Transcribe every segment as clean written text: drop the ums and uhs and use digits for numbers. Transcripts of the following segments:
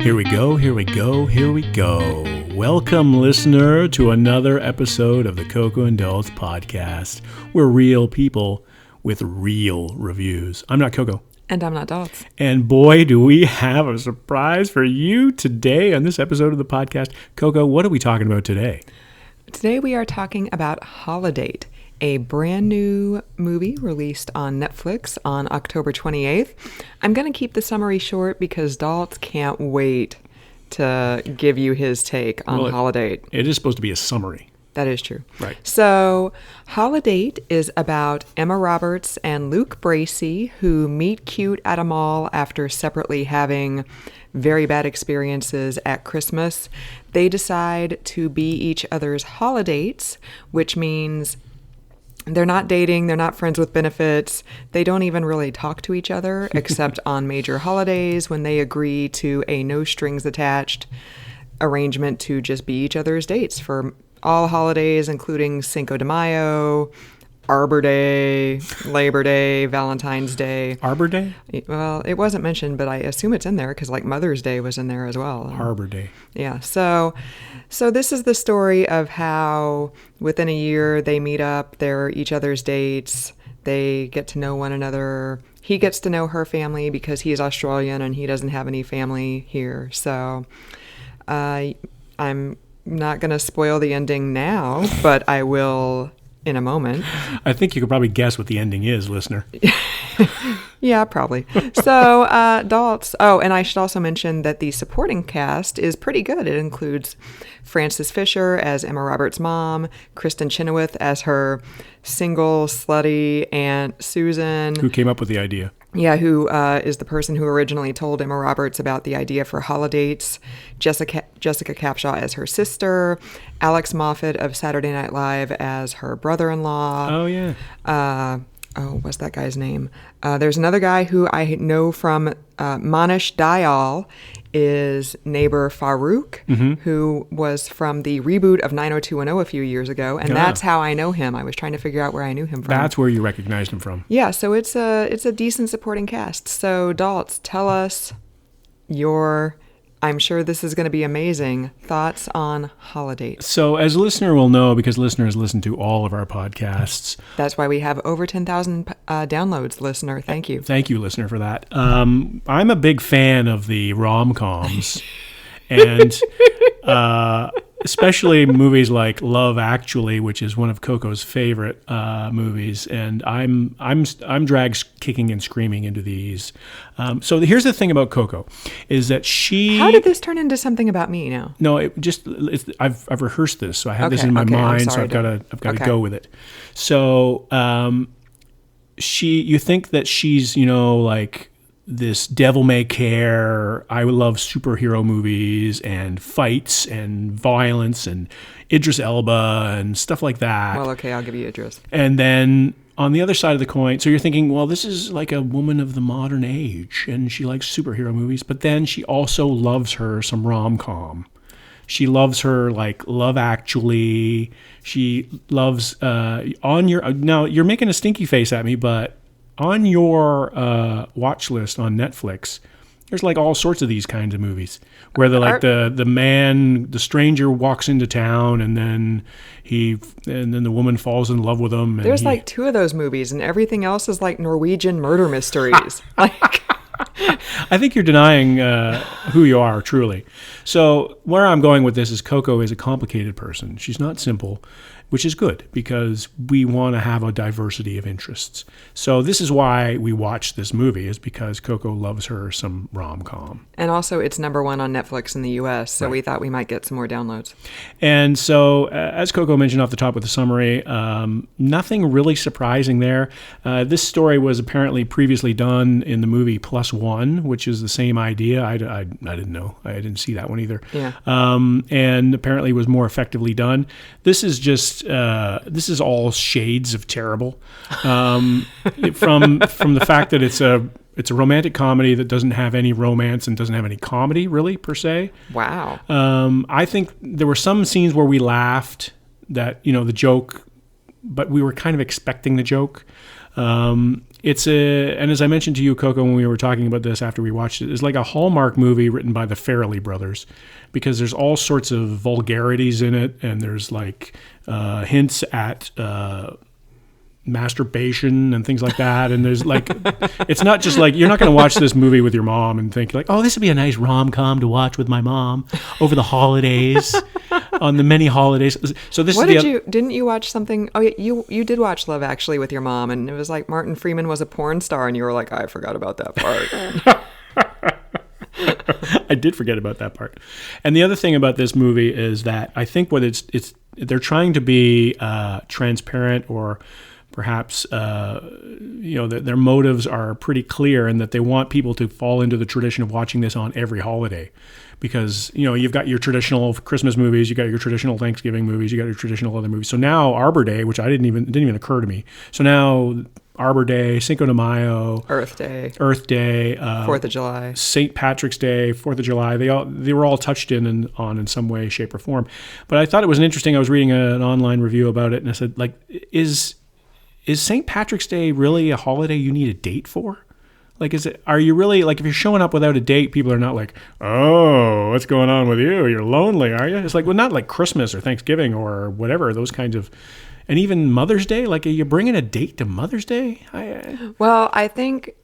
Here we go, here we go, here we go. Welcome, listener, to another episode of the Coco and Dalts podcast. We're real people with real reviews. I'm not Coco. And I'm not Dalts. And boy, do we have a surprise for you today on this episode of the podcast. Coco, what are we talking about today? Today we are talking about Holidate, a brand new movie released on Netflix on October 28th. I'm going to keep the summary short because Dalts can't wait to give you his take on Holidate. It is supposed to be a summary. That is true. Right. So, Holidate is about Emma Roberts and Luke Bracey, who meet cute at a mall after separately having very bad experiences at Christmas. They decide to be each other's holidates, which means they're not dating, they're not friends with benefits, they don't even really talk to each other except on major holidays when they agree to a no-strings-attached arrangement to just be each other's dates for all holidays, including Cinco de Mayo, Arbor Day, Labor Day, Valentine's Day. Arbor Day? Well, it wasn't mentioned, but I assume it's in there because like Mother's Day was in there as well. Arbor Day. Yeah. So this is the story of how within a year they meet up, they're each other's dates, they get to know one another. He gets to know her family because he's Australian and he doesn't have any family here. So I'm not going to spoil the ending now, but I will in a moment. I think you could probably guess what the ending is, listener. Yeah, probably. So, Dalts. Oh, and I should also mention that the supporting cast is pretty good. It includes Frances Fisher as Emma Roberts' mom, Kristen Chenoweth as her single, slutty Aunt Susan. Who came up with the idea? Yeah, who is the person who originally told Emma Roberts about the idea for Holidates. Jessica Capshaw as her sister. Alex Moffat of Saturday Night Live as her brother-in-law. Oh, yeah. What's that guy's name? There's another guy who I know from Manish Dayal is neighbor Farouk, who was from the reboot of 90210 a few years ago, and that's how I know him. I was trying to figure out where I knew him from. That's where you recognized him from. Yeah, so it's a decent supporting cast. So, Dalts, tell us your, I'm sure this is going to be amazing, thoughts on Holidate. So, as a listener will know, because listeners listen to all of our podcasts. That's why we have over 10,000 downloads, listener. Thank you. Thank you, listener, for that. I'm a big fan of the rom-coms, and especially movies like Love Actually, which is one of Coco's favorite movies, and I'm dragged kicking and screaming into these. So here's the thing about Coco, is that she. How did this turn into something about me now? No, I've rehearsed this, so I have this in my mind, so I've got to go with it. So you think that she's like this devil-may-care, I love superhero movies and fights and violence and Idris Elba and stuff like that. Well, okay, I'll give you Idris. And then on the other side of the coin, so you're thinking, well, this is like a woman of the modern age and she likes superhero movies, but then she also loves her some rom-com. She loves her like Love Actually. She loves now you're making a stinky face at me, but on your watch list on Netflix, there's like all sorts of these kinds of movies where they're like the stranger walks into town and then the woman falls in love with him. And there's like two of those movies and everything else is like Norwegian murder mysteries. Like, I think you're denying who you are, truly. So where I'm going with this is Coco is a complicated person. She's not simple, which is good because we want to have a diversity of interests. So this is why we watch this movie, is because Coco loves her some rom-com. And also it's number one on Netflix in the U.S., so we thought we might get some more downloads. And so as Coco mentioned off the top with the summary, nothing really surprising there. This story was apparently previously done in the movie Plus One, which is the same idea. I didn't know. I didn't see that one either. Yeah. And apparently was more effectively done. This is just this is all shades of terrible, from the fact that it's a romantic comedy that doesn't have any romance and doesn't have any comedy really per se. Wow. I think there were some scenes where we laughed that the joke but we were kind of expecting the joke. And as I mentioned to you, Coco, when we were talking about this after we watched it, it's like a Hallmark movie written by the Farrelly brothers, because there's all sorts of vulgarities in it, and there's like hints at masturbation and things like that. And there's like, it's not just like, you're not going to watch this movie with your mom and think like, oh, this would be a nice rom-com to watch with my mom over the holidays, on the many holidays. So this didn't you watch something? Oh, yeah, you did watch Love Actually with your mom, and it was like Martin Freeman was a porn star, and you were like, I forgot about that part. I did forget about that part. And the other thing about this movie is that I think what they're trying to be transparent, or perhaps their motives are pretty clear, and that they want people to fall into the tradition of watching this on every holiday, because you've got your traditional Christmas movies, you got your traditional Thanksgiving movies, you got your traditional other movies. So now Arbor Day, which it didn't even occur to me. So now Arbor Day, Cinco de Mayo, Earth Day, 4th of July, St. Patrick's Day, 4th of July. They were all touched on in some way, shape, or form. But I thought it was interesting. I was reading an online review about it, and I said, like, is St. Patrick's Day really a holiday you need a date for? Like, are you really, like, if you're showing up without a date, people are not like, oh, what's going on with you? You're lonely, are you? It's like, well, not like Christmas or Thanksgiving or whatever, those kinds of, and even Mother's Day. Like, are you bringing a date to Mother's Day? Well, I think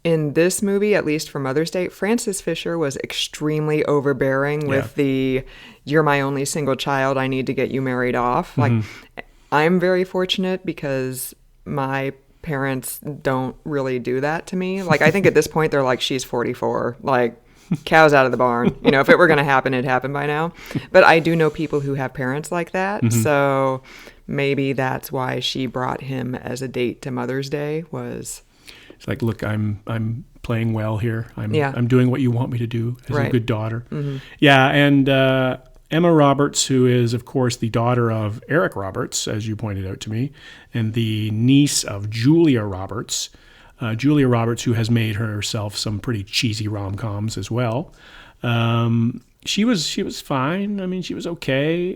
in this movie, at least for Mother's Day, Frances Fisher was extremely overbearing with the, you're my only single child, I need to get you married off. Like, I'm very fortunate because my parents don't really do that to me. Like, I think at this point they're like, she's 44, like, cow's out of the barn. If it were going to happen, it'd happen by now. But I do know people who have parents like that. So maybe that's why she brought him as a date to Mother's Day. Was it's like, look, I'm playing well here. I'm doing what you want me to do as a good daughter. Yeah, and Emma Roberts, who is, of course, the daughter of Eric Roberts, as you pointed out to me, and the niece of Julia Roberts. Julia Roberts, who has made herself some pretty cheesy rom-coms as well. She was fine. I mean, she was okay.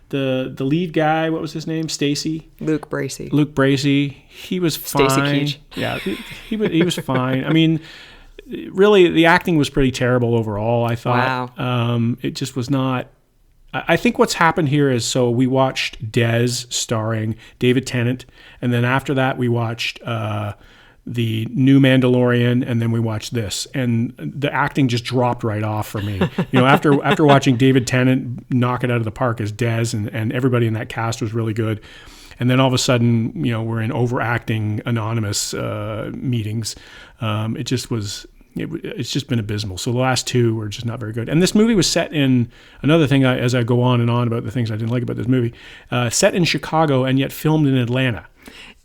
The lead guy, what was his name? Luke Bracey. Luke Bracey. He was fine. Stacy Keach. Yeah, he was fine. I mean, really, the acting was pretty terrible overall, I thought. Wow. It just was not. I think what's happened here is, so we watched Des starring David Tennant, and then after that we watched the new Mandalorian, and then we watched this, and the acting just dropped right off for me. After watching David Tennant knock it out of the park as Des, and everybody in that cast was really good. And then all of a sudden, we're in overacting anonymous meetings. It just was. It's just been abysmal. So the last two were just not very good. And this movie was set in, another thing as I go on and on about the things I didn't like about this movie, set in Chicago and yet filmed in Atlanta.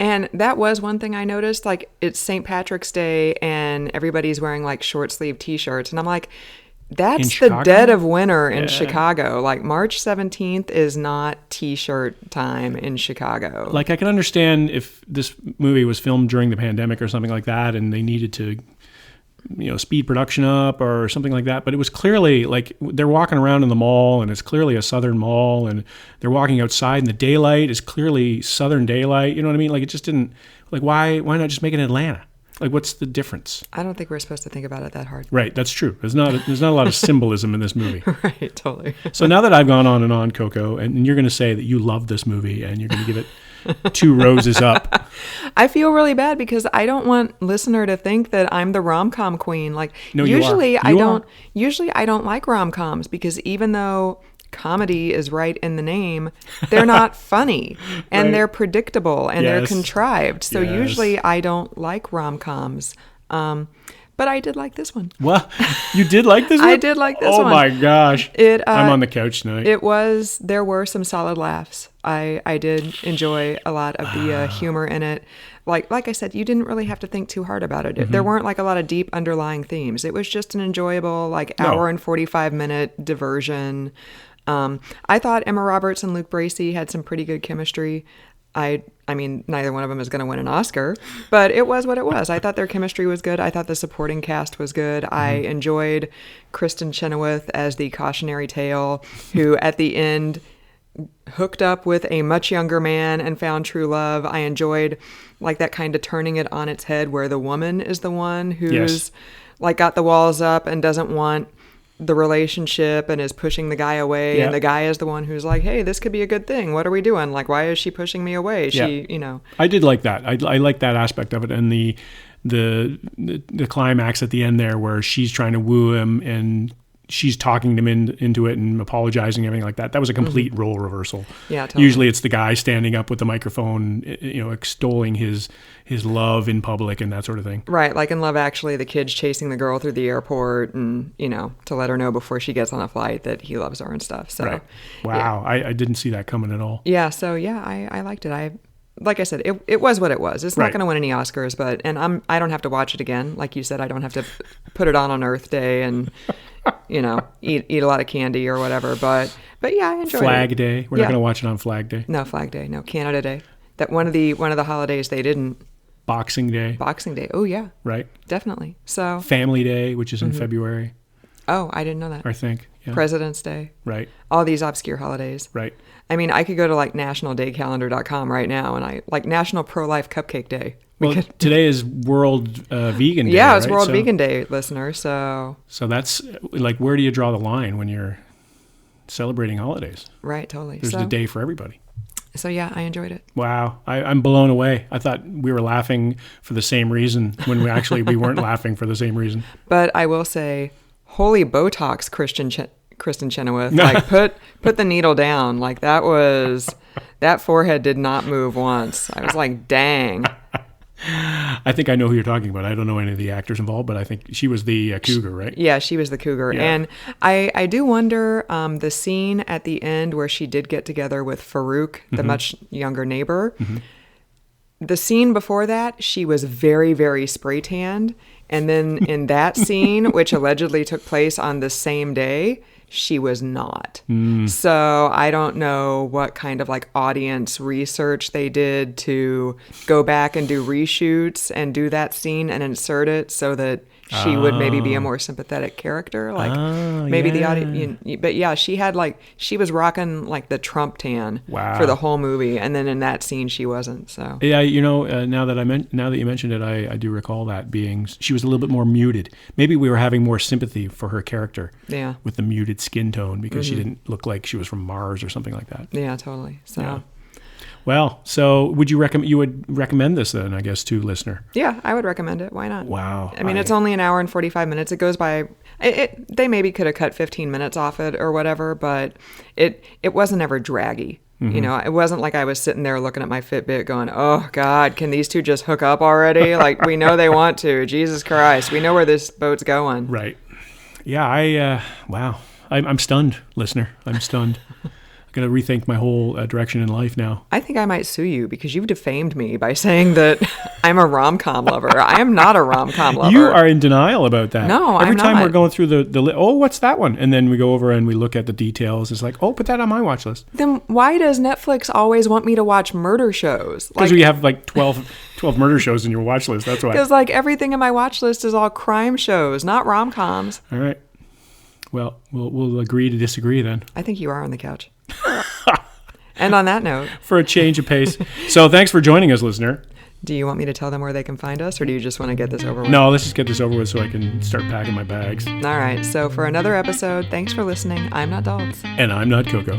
And that was one thing I noticed. Like, it's St. Patrick's Day and everybody's wearing like short sleeve t-shirts. And I'm like, that's the dead of winter in Chicago. Like, March 17th is not t-shirt time in Chicago. Like, I can understand if this movie was filmed during the pandemic or something like that and they needed to speed production up or something like that. But it was clearly like they're walking around in the mall, and it's clearly a southern mall, and they're walking outside, and the daylight is clearly southern daylight. You know what I mean? Like, it just didn't, like, why not just make it Atlanta? Like, what's the difference? I don't think we're supposed to think about it that hard. Right, that's true. There's not a lot of symbolism in this movie. Right, totally. So now that I've gone on and on, Coco, and you're going to say that you love this movie, and you're going to give it 2 roses up. I feel really bad because I don't want listener to think that I'm the rom-com queen. Like, no, usually I don't like rom-coms because even though comedy is right in the name, they're not funny and right. They're predictable and they're Yes. contrived. So Yes. usually I don't like rom-coms. But I did like this one. Well, you did like this one? I did like this one. Oh my gosh. I'm on the couch tonight. There were some solid laughs. I did enjoy a lot of the humor in it. Like I said, you didn't really have to think too hard about it. There weren't like a lot of deep underlying themes. It was just an enjoyable hour and 45-minute diversion. I thought Emma Roberts and Luke Bracey had some pretty good chemistry. I mean, neither one of them is going to win an Oscar, but it was what it was. I thought their chemistry was good. I thought the supporting cast was good. I enjoyed Kristen Chenoweth as the cautionary tale, who at the end hooked up with a much younger man and found true love. I enjoyed like that kind of turning it on its head where the woman is the one who's Yes. like got the walls up and doesn't want the relationship and is pushing the guy away. Yeah. And the guy is the one who's like, hey, this could be a good thing. What are we doing? Like, why is she pushing me away? She, I did like that. I like that aspect of it, and the climax at the end there, where she's trying to woo him and she's talking him into it and apologizing and everything like that. That was a complete role reversal. Yeah, totally. Usually it's the guy standing up with the microphone, extolling his love in public and that sort of thing. Right, like in Love Actually, the kid's chasing the girl through the airport and, to let her know before she gets on a flight that he loves her and stuff. So, right. Wow, yeah. I didn't see that coming at all. Yeah, so I liked it. Like I said, it was what it was. It's not Right. going to win any Oscars, but I don't have to watch it again. Like you said, I don't have to put it on Earth Day and eat a lot of candy or whatever. But yeah, I enjoyed Flag it. Day. We're not going to watch it on Flag Day. No, Flag Day. No, Canada Day. That one of the holidays they didn't. Boxing Day. Boxing Day. Oh yeah, Right. definitely. So Family Day, which is in February, I didn't know that. I think. Yeah. President's Day. Right. All these obscure holidays. Right. I mean, I could go to like nationaldaycalendar.com right now and I like National Pro-Life Cupcake Day. Well, today is World Vegan Day. Yeah, it's right? World Vegan Day, listener. So that's like, where do you draw the line when you're celebrating holidays? right, totally. There's a day for everybody. So yeah, I enjoyed it. Wow, I'm blown away. I thought we were laughing for the same reason when we weren't laughing for the same reason. But I will say, holy Botox, Kristen Chenoweth. Like put the needle down. Like that forehead did not move once. I was like, dang. I think I know who you're talking about. I don't know any of the actors involved, but I think she was the cougar, right? Yeah, she was the cougar. Yeah. And I do wonder the scene at the end where she did get together with Farouk, the much younger neighbor. Mm-hmm. The scene before that, she was very, very spray tanned. And then in that scene, which allegedly took place on the same day, she was not. So I don't know what kind of like audience research they did to go back and do reshoots and do that scene and insert it so that she would maybe be a more sympathetic character. Like maybe the audience, but yeah, she was rocking like the Trump tan for the whole movie. And then in that scene, she wasn't. So yeah, now that you mentioned it, I do recall that she was a little bit more muted. Maybe we were having more sympathy for her character. Yeah. With the muted skin tone because she didn't look like she was from Mars or something like that. Yeah, totally. So. Yeah. Well, so would you recommend this then, I guess, to listener? Yeah, I would recommend it. Why not? Wow. I mean, it's only an hour and 45 minutes. It goes by, they maybe could have cut 15 minutes off it or whatever, but it wasn't ever draggy. Mm-hmm. It wasn't like I was sitting there looking at my Fitbit going, oh God, can these two just hook up already? Like we know they want to, Jesus Christ. We know where this boat's going. Right. Yeah. Wow. I'm stunned, listener. I'm stunned. I'm going to rethink my whole direction in life now. I think I might sue you because you've defamed me by saying that I'm a rom-com lover. I am not a rom-com lover. You are in denial about that. No, Every I'm time not. we're going through the what's that one? And then we go over and we look at the details. It's like, put that on my watch list. Then why does Netflix always want me to watch murder shows? Because we have like 12 murder shows in your watch list. That's why. Because like everything in my watch list is all crime shows, not rom-coms. All right. Well, we'll agree to disagree then. I think you are on the couch. And on that note, for a change of pace. So thanks for joining us, listener. Do you want me to tell them where they can find us, or do you just want to get this over with? No, let's just get this over with so I can start packing my bags. All right. So for another episode, thanks for listening. I'm not Dalts. And I'm not Coco.